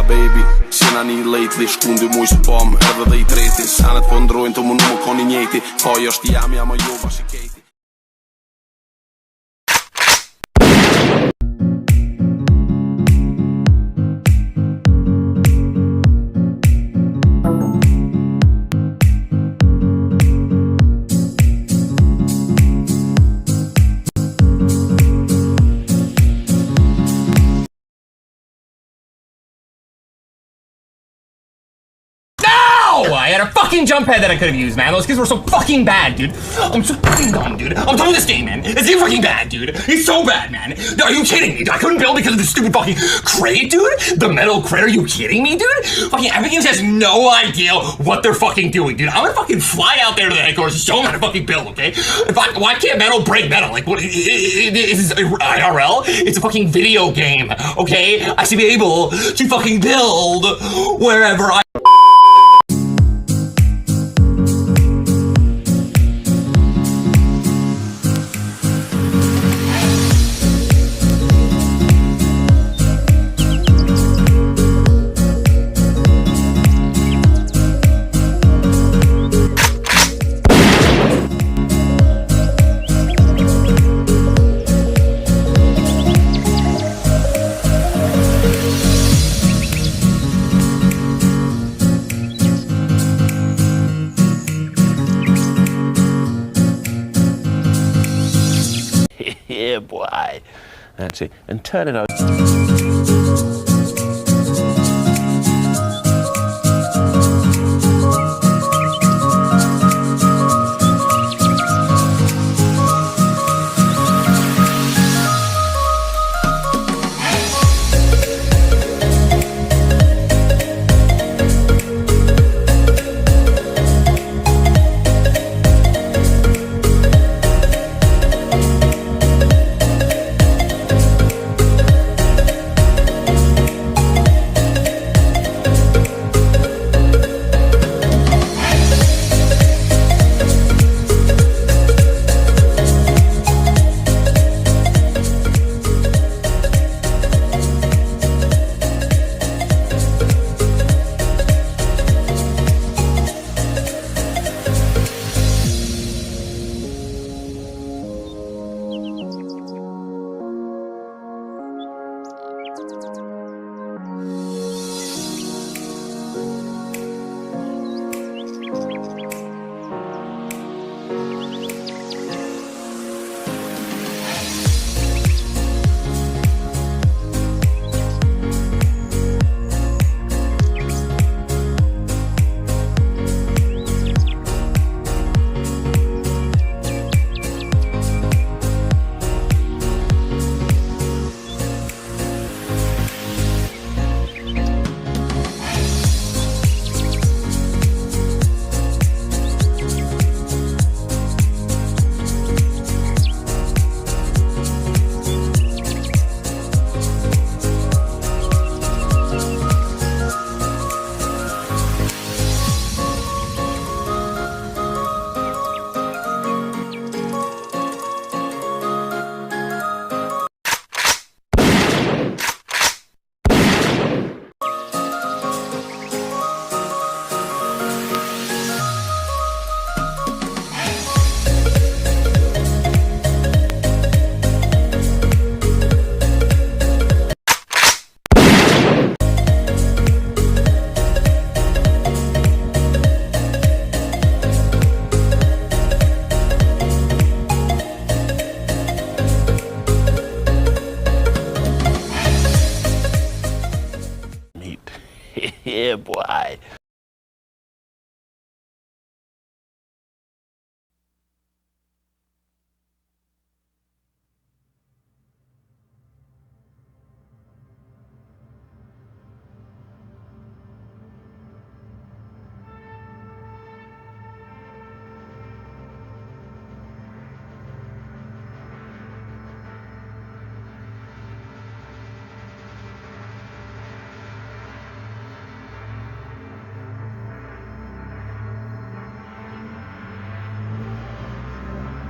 baby, si na një lately, shkundi mu i spam, edhe dhe i treti, sanet po ndrojnë të më në më koni njeti, po jo është jam, jam o jo bashiketi. I had a fucking jump pad that I could have used, man. Those kids were so fucking bad, dude. I'm so fucking dumb, dude. I'm done with this game, man. It's fucking bad, dude. It's so bad, man. Are you kidding me? I couldn't build because of this stupid fucking crate, dude. The metal crate. Are you kidding me, dude? Fucking Epic Games has no idea what they're fucking doing, dude. I'm gonna fucking fly out there to the headquarters and show them how to fucking build, okay? Why can't metal break metal? Like, what? Is IRL? It's a fucking video game, okay? I should be able to fucking build wherever I. Yeah, boy. That's it. And turn it over. Yeah, boy.